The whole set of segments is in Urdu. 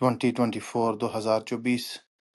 2024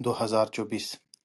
2024।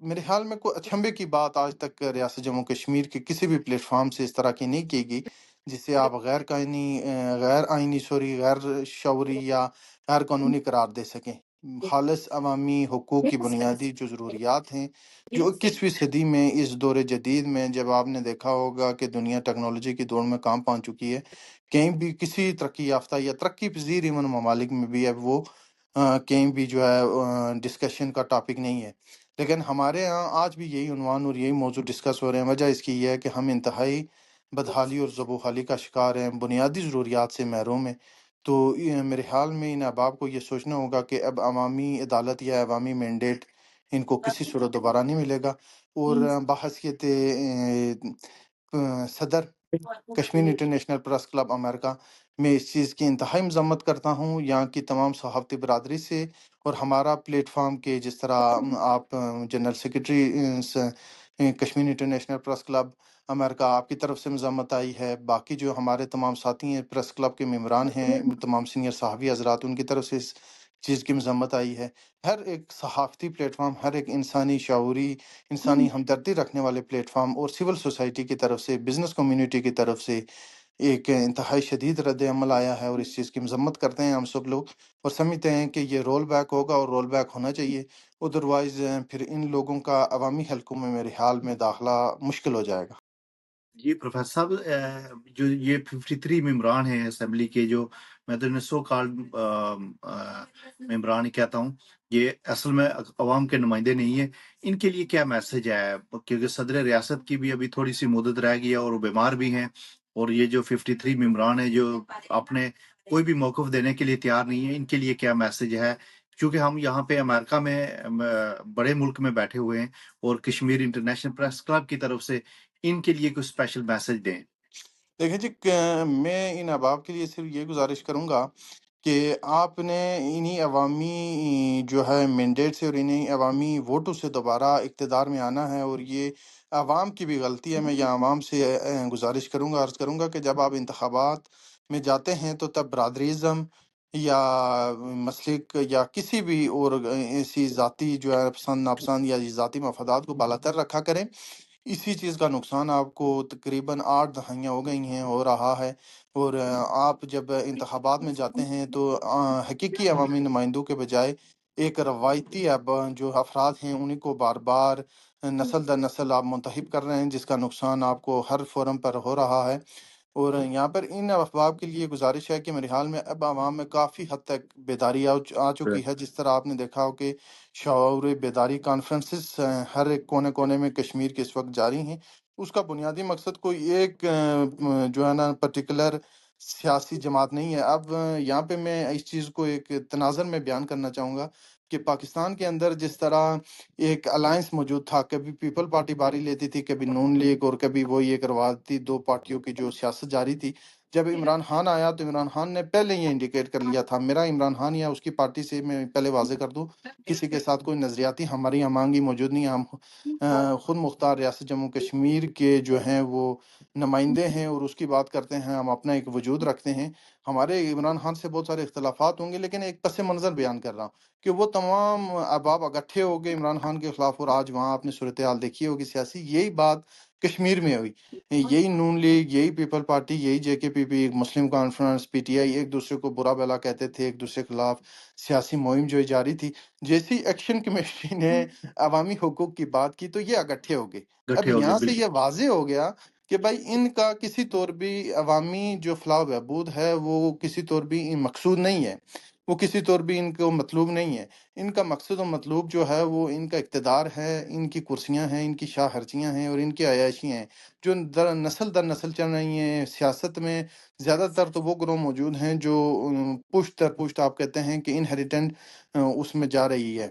میرے خیال میں کوئی اچنبے کی بات آج تک ریاست جموں کشمیر کے کسی بھی پلیٹ فارم سے اس طرح کی نہیں کی گئی جسے آپ غیر آئینی غیر شعوری یا غیر قانونی قرار دے سکیں۔ خالص عوامی حقوق کی بنیادی جو ضروریات ہیں، جو 21ویں صدی میں اس دور جدید میں، جب آپ نے دیکھا ہوگا کہ دنیا ٹیکنالوجی کی دوڑ میں کام پہنچ چکی ہے، کہیں بھی کسی ترقی یافتہ یا ترقی پذیر ایون ممالک میں بھی اب وہ کہیں بھی جو ہے ڈسکشن کا ٹاپک نہیں ہے، لیکن ہمارے ہاں آج بھی یہی عنوان اور یہی موضوع ڈسکس ہو رہے ہیں۔ وجہ اس کی یہ ہے کہ ہم انتہائی بدحالی اور زبوحالی کا شکار ہیں، بنیادی ضروریات سے محروم ہیں۔ تو میرے خیال میں ان احباب کو یہ سوچنا ہوگا کہ اب عوامی عدالت یا عوامی مینڈیٹ ان کو کسی صورت دوبارہ نہیں ملے گا، اور بحیثیت صدر کشمیر انٹرنیشنل پریس کلب امریکہ میں اس چیز کی انتہائی مذمت کرتا ہوں، یہاں کی تمام صحافتی برادری سے، اور ہمارا پلیٹ فارم کے جس طرح آپ general secretary Kashmir international press club امریکہ، آپ کی طرف سے مذمت آئی ہے، باقی جو ہمارے تمام ساتھی ہیں پریس کلب کے ممبران ہیں، تمام سینئر صحافی حضرات، ان کی طرف سے اس چیز کی مذمت آئی ہے۔ ہر ایک صحافتی پلیٹ فارم، ہر ایک انسانی شعوری انسانی ہمدردی رکھنے والے پلیٹ فارم اور سول سوسائٹی کی طرف سے، بزنس کمیونٹی کی طرف سے ایک انتہائی شدید رد عمل آیا ہے، اور اس چیز کی مذمت کرتے ہیں ہم سب لوگ، اور سمجھتے ہیں کہ یہ رول بیک ہوگا اور رول بیک ہونا چاہیے، ادروائز پھر ان لوگوں کا عوامی حلقوں میں میرے حال میں داخلہ مشکل ہو جائے گا۔ جی پروفیسر صاحب، جو یہ 53 ممبران ہیں اسمبلی کے، جو میں تو انہیں سو کالڈ ممبران ہی کہتا ہوں، یہ اصل میں عوام کے نمائندے نہیں ہیں، ان کے لیے کیا میسج ہے؟ کیونکہ صدر ریاست کی بھی ابھی تھوڑی سی مدت رہ گئی ہے اور وہ بیمار بھی ہیں، اور یہ جو 53 ممبران ہیں جو اپنے کوئی بھی موقف دینے کے لیے تیار نہیں ہے، ان کے لیے کیا میسج ہے؟ کیونکہ ہم یہاں پہ امریکہ میں بڑے ملک میں بیٹھے ہوئے ہیں، اور کشمیر انٹرنیشنل پریس کلب کی طرف سے ان کے لیے کوئی اسپیشل میسج دیں۔ دیکھیں جی، میں ان احباب کے لیے صرف یہ گزارش کروں گا کہ آپ نے انہی عوامی جو ہے مینڈیٹ سے اور انہی عوامی ووٹوں سے دوبارہ اقتدار میں آنا ہے، اور یہ عوام کی بھی غلطی ہے۔ میں یہ عوام سے گزارش کروں گا، عرض کروں گا کہ جب آپ انتخابات میں جاتے ہیں تو تب برادریزم یا مسلک یا کسی بھی اور ایسی ذاتی جو ہے پسند ناپسند یا ذاتی مفادات کو بالاتر رکھا کریں۔ اسی چیز کا نقصان آپ کو تقریباً 8 دہائیاں ہو گئی ہیں، ہو رہا ہے، اور آپ جب انتخابات میں جاتے ہیں تو حقیقی عوامی نمائندوں کے بجائے ایک روایتی جو افراد ہیں انہیں کو بار بار نسل در نسل آپ منتخب کر رہے ہیں، جس کا نقصان آپ کو ہر فورم پر ہو رہا ہے۔ اور یہاں پر ان افباب کے لیے گزارش ہے کہ میرے حال میں اب عوام میں کافی حد تک بیداری آ چکی ہے، جس طرح آپ نے دیکھا ہو کہ شعور بیداری کانفرنسز ہر ایک کونے کونے میں کشمیر کے اس وقت جاری ہیں۔ اس کا بنیادی مقصد کوئی ایک جو ہے نا پرٹیکولر سیاسی جماعت نہیں ہے۔ اب یہاں پہ میں اس چیز کو ایک تناظر میں بیان کرنا چاہوں گا کہ پاکستان کے اندر جس طرح ایک الائنس موجود تھا، کبھی پیپل پارٹی باری لیتی تھی، کبھی نون لیگ، اور کبھی وہ یہ کرواتی دو پارٹیوں کی جو سیاست جاری تھی۔ جب عمران خان آیا تو عمران خان نے پہلے یہ انڈیکیٹ کر لیا تھا، میرا عمران خان یا اس کی پارٹی سے میں پہلے واضح کر دوں، کسی کے ساتھ کوئی نظریاتی ہماری ہمانگی موجود نہیں ہے۔ ہم خود مختار ریاست جموں کشمیر کے جو ہیں وہ نمائندے ہیں، اور اس کی بات کرتے ہیں، ہم اپنا ایک وجود رکھتے ہیں۔ ہمارے عمران خان سے بہت سارے اختلافات ہوں گے، لیکن ایک پس منظر بیان کر رہا ہوں کہ وہ تمام احباب اکٹھے ہو گئے عمران خان کے خلاف، اور آج وہاں آپ نے صورتحال دیکھی ہوگی سیاسی، یہی بات کشمیر میں ہوئی۔ یہی نون لیگ، یہی پیپل پارٹی، یہی جے کے پی پی، مسلم کانفرنس، پی ٹی آئی ایک دوسرے کو برا بلا کہتے تھے، ایک دوسرے کے خلاف سیاسی مہم جو جاری تھی۔ جیسی ایکشن کمیٹی نے عوامی حقوق کی بات کی تو یہ اکٹھے ہو گئے۔ اب گٹھے ہو گئے یہاں سے بالکل۔ یہ واضح ہو گیا کہ بھائی ان کا کسی طور بھی عوامی جو فلاح و بہبود ہے وہ کسی طور بھی مقصود نہیں ہے، وہ کسی طور بھی ان کو مطلوب نہیں ہے۔ ان کا مقصد و مطلوب جو ہے وہ ان کا اقتدار ہے، ان کی کرسیاں ہیں، ان کی شاہ خرچیاں ہیں، اور ان کی عیاشیاں ہیں جو در نسل چل رہی ہیں سیاست میں۔ زیادہ تر تو وہ گروہ موجود ہیں جو پشت در پشت آپ کہتے ہیں کہ انہیریٹنٹ اس میں جا رہی ہے۔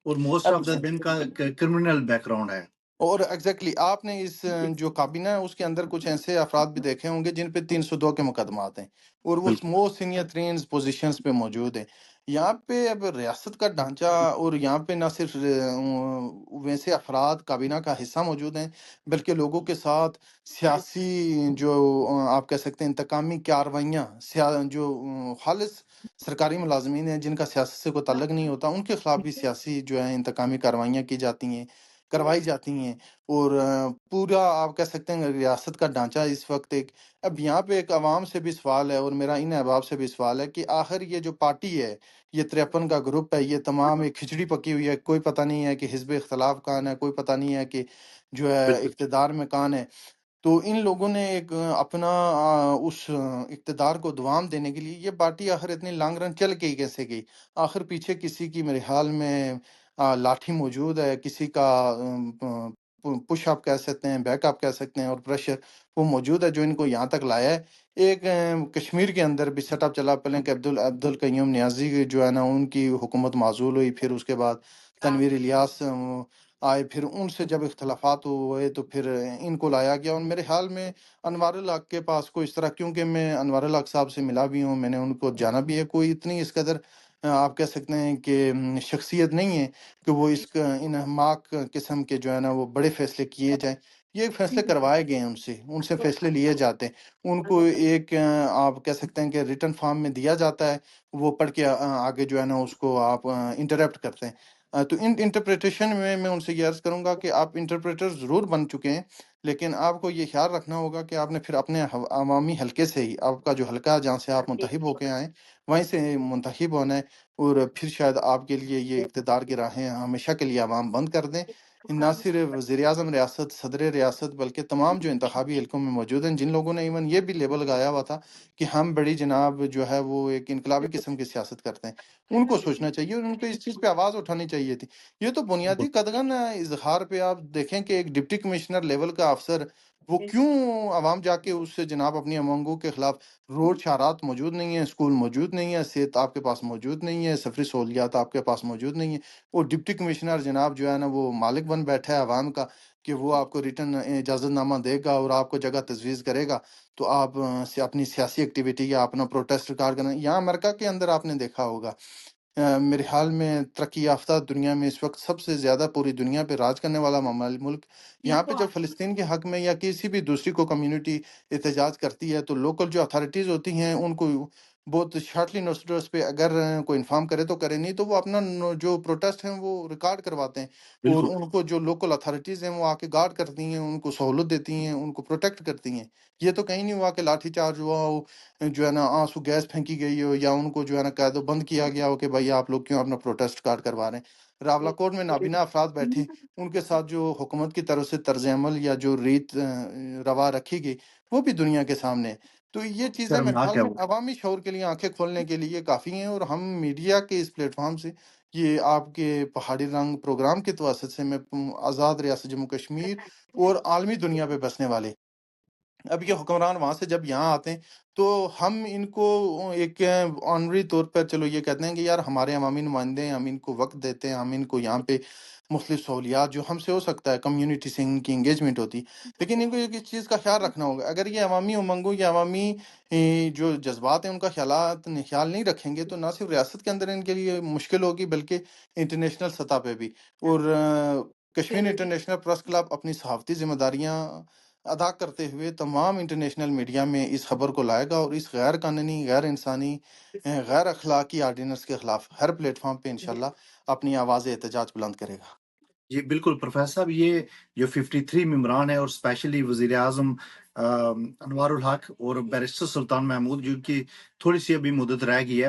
اور موسٹ اب آف دا دن کا کرمنل بیک گراؤنڈ ہے۔ اور ایگزیکٹلی آپ نے اس جو کابینہ ہے اس کے اندر کچھ ایسے افراد بھی دیکھے ہوں گے جن پہ 302 کے مقدمات ہیں، اور وہ بالکل موسٹ سینئر ترین پوزیشنز پہ موجود ہیں۔ یہاں پہ اب ریاست کا ڈھانچہ، اور یہاں پہ نہ صرف ویسے افراد کابینہ کا حصہ موجود ہیں، بلکہ لوگوں کے ساتھ سیاسی جو آپ کہہ سکتے ہیں انتقامی کارروائیاں، جو خالص سرکاری ملازمین ہیں جن کا سیاست سے کوئی تعلق نہیں ہوتا، ان کے خلاف بھی سیاسی جو ہے انتقامی کارروائیاں کی جاتی ہیں۔ کروائی جاتی ہیں، اور پورا آپ کہہ سکتے ہیں ریاست کا ڈھانچہ اس وقت ایک، اب یہاں پہ ایک عوام سے بھی سوال ہے اور میرا ان احباب سے بھی سوال ہے کہ آخر یہ جو پارٹی ہے، یہ 53 کا گروپ ہے، یہ تمام ایک کھچڑی پکی ہوئی ہے، کوئی پتہ نہیں ہے کہ حزب اختلاف کون ہے، کوئی پتہ نہیں ہے کہ جو ہے بالکل اقتدار میں کون ہے۔ تو ان لوگوں نے ایک اپنا اس اقتدار کو دوام دینے کے لیے یہ پارٹی آخر اتنی لانگ رن چل گئی کیسے گئی؟ آخر پیچھے کسی کی میرے حال میں لاٹھی موجود ہے، کسی کا پش اپ کہہ سکتے ہیں، بیک اپ کہہ سکتے ہیں، اور پریشر وہ موجود ہے جو ان کو یہاں تک لایا ہے۔ ایک کشمیر کے اندر بھی سیٹ اپ چلا پہلے کہ عبد القیوم نیازی جو ہے نا ان کی حکومت معزول ہوئی، پھر اس کے بعد تنویر الیاس آئے، پھر ان سے جب اختلافات ہوئے تو پھر ان کو لایا گیا، اور میرے خیال میں انوار الحق کے پاس کوئی اس طرح، کیونکہ میں انوار الحق صاحب سے ملا بھی ہوں، میں نے ان کو جانا بھی ہے، کوئی اتنی اس قدر آپ کہہ سکتے ہیں کہ شخصیت نہیں ہے کہ وہ ان احمق قسم کے جو ہے نا وہ بڑے فیصلے کیے جائیں۔ یہ فیصلے کروائے گئے ہیں ان سے فیصلے لیے جاتے ہیں، ان کو ایک آپ کہہ سکتے ہیں کہ ریٹن فارم میں دیا جاتا ہے، وہ پڑھ کے آگے جو ہے نا اس کو آپ انٹرپٹ کرتے ہیں۔ تو ان انٹرپریٹیشن میں ان سے یہ عرض کروں گا کہ آپ انٹرپریٹر ضرور بن چکے ہیں، لیکن آپ کو یہ خیال رکھنا ہوگا کہ آپ نے پھر اپنے عوامی حلقے سے ہی، آپ کا جو حلقہ ہے جہاں سے آپ منتخب ہو کے آئیں وہیں سے منتخب ہونا ہے، اور پھر شاید آپ کے لیے یہ اقتدار کی راہیں ہمیشہ کے لیے عوام بند کر دیں۔ نہ صرف وزیر اعظم ریاست، صدر ریاست، بلکہ تمام جو انتخابی حلقوں میں موجود ہیں، جن لوگوں نے ایون یہ بھی لیبل لگایا ہوا تھا کہ ہم بڑی جناب جو ہے وہ ایک انقلابی قسم کی سیاست کرتے ہیں، ان کو سوچنا چاہیے اور ان کو اس چیز پہ آواز اٹھانی چاہیے تھی۔ یہ تو بنیادی قدغن اظہار پہ آپ دیکھیں کہ ایک ڈپٹی کمشنر لیول کا افسر وہ کیوں عوام جا کے اس سے جناب اپنی امنگوں کے خلاف، روڈ شارات موجود نہیں ہیں، اسکول موجود نہیں ہے، صحت آپ کے پاس موجود نہیں ہے، سفری سہولیات آپ کے پاس موجود نہیں ہے، وہ ڈپٹی کمشنر جناب جو ہے نا وہ مالک بن بیٹھا ہے عوام کا، کہ وہ آپ کو ریٹرن اجازت نامہ دے گا اور آپ کو جگہ تجویز کرے گا، تو آپ اپنی سیاسی ایکٹیویٹی یا اپنا پروٹیسٹ ریکارڈ کریں۔ یہاں امریکہ کے اندر آپ نے دیکھا ہوگا، میرے حال میں ترقی یافتہ دنیا میں اس وقت سب سے زیادہ پوری دنیا پہ راج کرنے والا ملک، یہاں پہ جب فلسطین کے حق میں یا کسی بھی دوسری کو کمیونٹی احتجاج کرتی ہے تو لوکل جو اتھارٹیز ہوتی ہیں ان کو بہت شارٹلی نوٹس پہ اگر کوئی انفارم کرے تو کرے، نہیں تو وہ اپنا جو پروٹیسٹ ہیں وہ ریکارڈ کرواتے ہیں، اور بالکل ان کو جو لوکل اتھارٹیز ہیں وہ آ کے گارڈ کرتی ہیں، ان کو سہولت دیتی ہیں، ان کو پروٹیکٹ کرتی ہیں۔ یہ تو کہیں نہیں ہوا کہ لاٹھی چارج ہوا ہو، جو ہے نا آنسو گیس پھینکی گئی ہو، یا ان کو جو ہے نا قید و بند کیا گیا ہو کہ بھائی آپ لوگ کیوں اپنا پروٹیسٹ کارڈ کروا رہے ہیں۔ راولا کوٹ میں نابینا افراد بیٹھے، ان کے ساتھ جو حکومت کی طرف سے طرز عمل یا جو ریت روا رکھی گئی وہ بھی دنیا کے سامنے ہے۔ تو یہ چیزیں میرے شرمناک خیال ہے میں وہ۔ عوامی شعور کے لیے آنکھیں کھولنے کے لیے کافی ہیں، اور ہم میڈیا کے اس پلیٹ فارم سے، یہ آپ کے پہاڑی رنگ پروگرام کے توسط سے، میں آزاد ریاست جموں کشمیر اور عالمی دنیا پہ بسنے والے، اب یہ حکمران وہاں سے جب یہاں آتے ہیں تو ہم ان کو ایک آنری طور پر چلو یہ کہتے ہیں کہ یار ہمارے عوامی نمائندے ہیں، ہم ان کو وقت دیتے ہیں، ہم ان کو یہاں پہ مختلف سہولیات جو ہم سے ہو سکتا ہے، کمیونٹی سے ان کی انگیجمنٹ ہوتی، لیکن ان کو ایک اس چیز کا خیال رکھنا ہوگا، اگر یہ عوامی امنگوں یا عوامی جو جذبات ہیں ان کا خیال نہیں رکھیں گے تو نہ صرف ریاست کے اندر ان کے لیے مشکل ہوگی بلکہ انٹرنیشنل سطح پہ بھی۔ اور کشمیر انٹرنیشنل پریس کلب اپنی صحافتی ذمہ داریاں ادا کرتے ہوئے تمام انٹرنیشنل میڈیا میں اس خبر کو لائے گا، اور اس غیر قانونی، غیر انسانی، غیر اخلاقی آرڈیننس کے خلاف ہر پلیٹ فارم پہ انشاءاللہ اپنی آواز احتجاج بلند کرے گا۔ جی بالکل پروفیسر صاحب، یہ جو 53 ممبران ہیں اور اسپیشلی وزیر اعظم انوار الحق اور بیرسٹر سلطان محمود جن کی تھوڑی سی ابھی مدت رہ گئی ہے،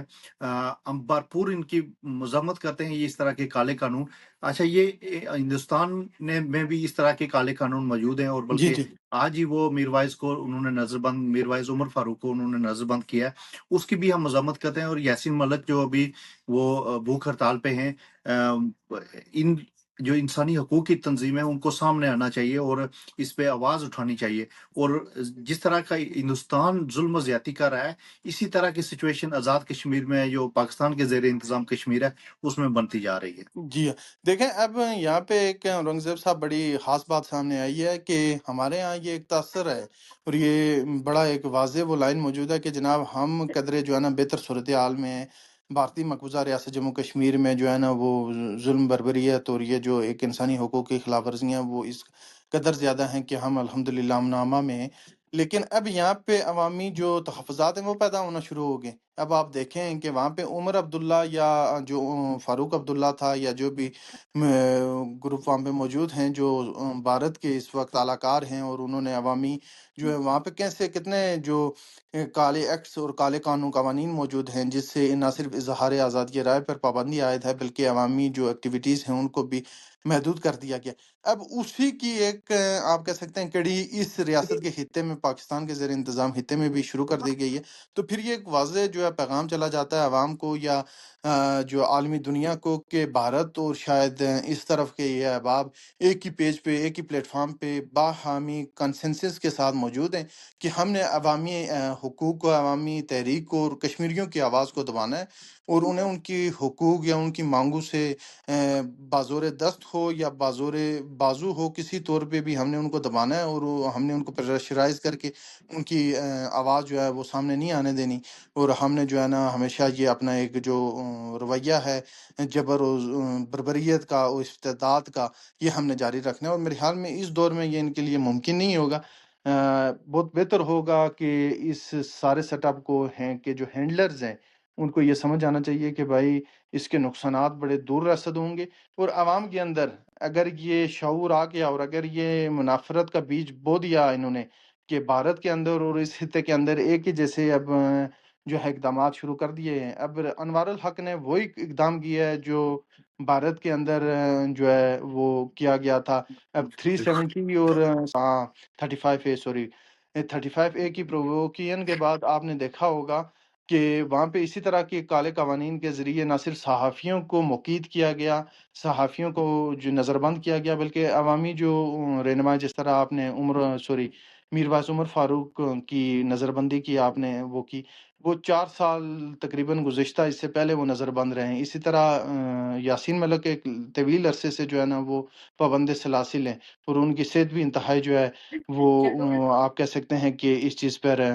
ہم بھرپور ان کی مذمت کرتے ہیں یہ اس طرح کے کالے قانون۔ اچھا، یہ ہندوستان میں بھی اس طرح کے کالے قانون موجود ہیں، اور جی بلکہ جی آج ہی وہ میروائز کو انہوں نے نظر بند، میروائز عمر فاروق کو انہوں نے نظر بند کیا ہے، اس کی بھی ہم مذمت کرتے ہیں۔ اور یاسین ملک جو ابھی وہ بھوک ہڑتال پہ ہیں، ان جو انسانی حقوق کی تنظیم ہے ان کو سامنے آنا چاہیے اور اس پہ آواز اٹھانی چاہیے، اور جس طرح کا ہندوستان ظلم و زیادتی کر رہا ہے اسی طرح کی سچویشن آزاد کشمیر میں جو پاکستان کے زیر انتظام کشمیر ہے اس میں بنتی جا رہی ہے۔ جی ہاں، دیکھیں اب یہاں پہ ایک اورنگزیب صاحب بڑی خاص بات سامنے آئی ہے کہ ہمارے ہاں یہ ایک تاثر ہے، اور یہ بڑا ایک واضح وہ لائن موجود ہے کہ جناب ہم قدرے جو ہے نا بہتر صورتحال میں ہیں، بھارتی مقبوضہ ریاست جموں کشمیر میں جو ہے نا وہ ظلم بربریت اور یہ جو ایک انسانی حقوق کی خلاف ورزیاں وہ اس قدر زیادہ ہیں کہ ہم الحمدللہ امن و امان میں ہیں، لیکن اب یہاں پہ عوامی جو تحفظات ہیں وہ پیدا ہونا شروع ہو گئے۔ اب آپ دیکھیں کہ وہاں پہ عمر عبداللہ یا جو فاروق عبداللہ تھا یا جو بھی گروپ وہاں پہ موجود ہیں جو بھارت کے اس وقت اعلی کار ہیں، اور انہوں نے عوامی جو ہے وہاں پہ کیسے کتنے جو کالے ایکٹس اور کالے قوانین موجود ہیں، جس سے نہ صرف اظہار آزادی رائے پر پابندی عائد ہے بلکہ عوامی جو ایکٹیویٹیز ہیں ان کو بھی محدود کر دیا گیا۔ اب اسی کی ایک آپ کہہ سکتے ہیں کڑی اس ریاست کے خطے میں، پاکستان کے زیر انتظام خطے میں بھی شروع کر دی گئی ہے۔ تو پھر یہ ایک واضح جو ہے پیغام چلا جاتا ہے عوام کو یا جو عالمی دنیا کو، کہ بھارت اور شاید اس طرف کے یہ احباب ایک ہی پیج پہ، ایک ہی پلیٹ فارم پہ باہمی کنسنسس کے ساتھ موجود ہیں کہ ہم نے عوامی حقوق کو، عوامی تحریک کو اور کشمیریوں کی آواز کو دبانا ہے، اور انہیں ان کی حقوق یا ان کی مانگوں سے بازور دست ہو یا بازور بازو ہو، کسی طور پہ بھی ہم نے ان کو دبانا ہے، اور ہم نے ان کو پریشرائز کر کے ان کی آواز جو ہے وہ سامنے نہیں آنے دینی، اور ہم نے جو ہے نا ہمیشہ یہ اپنا ایک جو رویہ ہے جبر و بربریت کا اور استبداد کا، یہ ہم نے جاری رکھنا ہے۔ اور میرے خیال میں اس دور میں یہ ان کے لیے ممکن نہیں ہوگا۔ بہت بہتر ہوگا کہ اس سارے سیٹ اپ کو ہیں کہ جو ہینڈلرز ہیں ان کو یہ سمجھ آنا چاہیے کہ بھائی اس کے نقصانات بڑے دور رسد ہوں گے، اور عوام کے اندر اگر یہ شعور آ گیا اور اگر یہ منافرت کا بیج بو دیا انہوں نے کہ بھارت کے اندر اور اس خطے کے اندر ایک ہی جیسے اب جو ہے اقدامات شروع کر دیے ہیں۔ اب انوار الحق نے وہی اقدام کیا ہے جو بھارت کے اندر جو ہے وہ کیا گیا تھا۔ اب 370 اور 35A سوری 35A کی پرووکیشن کے بعد آپ نے دیکھا ہوگا کہ وہاں پہ اسی طرح کے کالے قوانین کے ذریعے نہ صرف صحافیوں کو موقید کیا گیا، صحافیوں کو جو نظر بند کیا گیا، بلکہ عوامی جو رہنما، جس طرح آپ نے میر باعث عمر فاروق کی نظر بندی کی، آپ نے وہ کی، وہ 4 سال تقریباً گزشتہ اس سے پہلے وہ نظر بند رہے ہیں۔ اسی طرح یاسین ملک ایک طویل عرصے سے جو ہے نا وہ پابند سلاسل ہیں، اور ان کی صحت بھی انتہائی جو ہے وہ آپ کہہ سکتے ہیں کہ اس چیز پر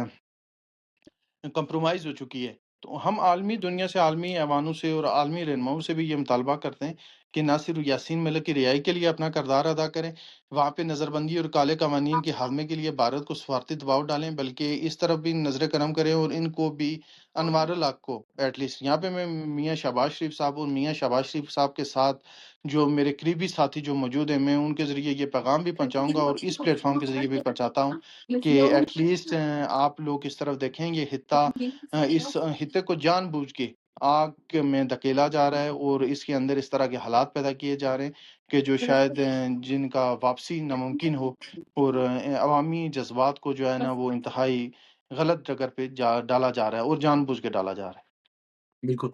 کمپرومائز ہو چکی ہے۔ تو ہم عالمی دنیا سے، عالمی ایوانوں سے اور عالمی رہنماؤں سے بھی یہ مطالبہ کرتے ہیں کہ نہ صرف یاسین ملک کی رہائی کے لیے اپنا کردار ادا کریں، وہاں پہ نظر بندی اور کالے قوانین کے خاتمے کے لیے بھارت کو سفارتی دباؤ ڈالیں، بلکہ اس طرف بھی نظر کرم کریں اور ان کو بھی، انوار الحق کو ایٹ لیسٹ، یہاں پہ میں میاں شہباز شریف صاحب اور میاں شہباز شریف صاحب کے ساتھ جو میرے قریبی ساتھی جو موجود ہیں، میں ان کے ذریعے یہ پیغام بھی پہنچاؤں گا اور اس پلیٹ فارم کے ذریعے بھی پہنچاتا ہوں کہ ایٹ لیسٹ آپ لوگ اس طرف دیکھیں، یہ خطہ اس خطے کو جان بوجھ کے آگ میں دھکیلا جا رہا ہے، اور اس کے اندر اس طرح کے حالات پیدا کیے جا رہے ہیں کہ جو شاید جن کا واپسی ناممکن ہو، اور عوامی جذبات کو جو ہے نا وہ انتہائی غلط جگہ پہ ڈالا جا رہا ہے، اور جان بوجھ کے ڈالا جا رہا ہے۔ بالکل،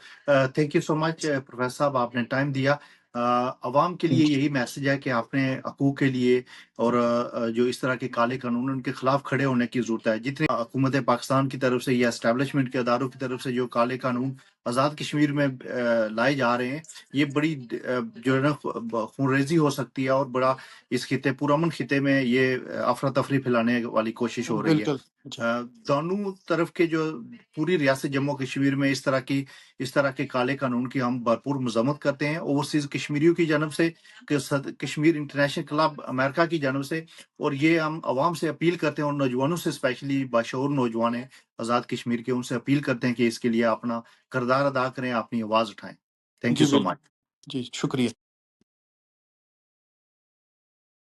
thank you so much professor صاحب، آپ نے ٹائم دیا۔ عوام کے لیے یہی میسج ہے کہ آپ نے حقوق کے لیے اور جو اس طرح کے کالے قانون ان کے خلاف کھڑے ہونے کی ضرورت ہے۔ جتنے حکومت پاکستان کی طرف سے یا اسٹیبلشمنٹ کے اداروں کی طرف سے جو کالے قانون آزاد کشمیر میں لائے جا رہے ہیں، یہ بڑی جو ہے نا خونریزی ہو سکتی ہے، اور بڑا اس خطے پرامن خطے میں یہ افراتفری پھیلانے والی کوشش ہو رہی ہے۔ بالکل جی دونوں طرف کے جو پوری ریاست جموں کشمیر میں اس طرح کے کالے قانون کی ہم بھرپور مذمت کرتے ہیں، اوورسیز کشمیریوں کی جانب سے، کشمیر انٹرنیشنل کلب امریکہ کی جانب سے، اور یہ ہم عوام سے اپیل کرتے ہیں، اور نوجوانوں سے اسپیشلی باشعور نوجوان ہیں آزاد کشمیر کے، ان سے اپیل کرتے ہیں کہ اس کے لیے اپنا کردار ادا کریں، اپنی آواز اٹھائیں۔ تھینک جی یو سو بالکل مچ۔ جی، شکریہ۔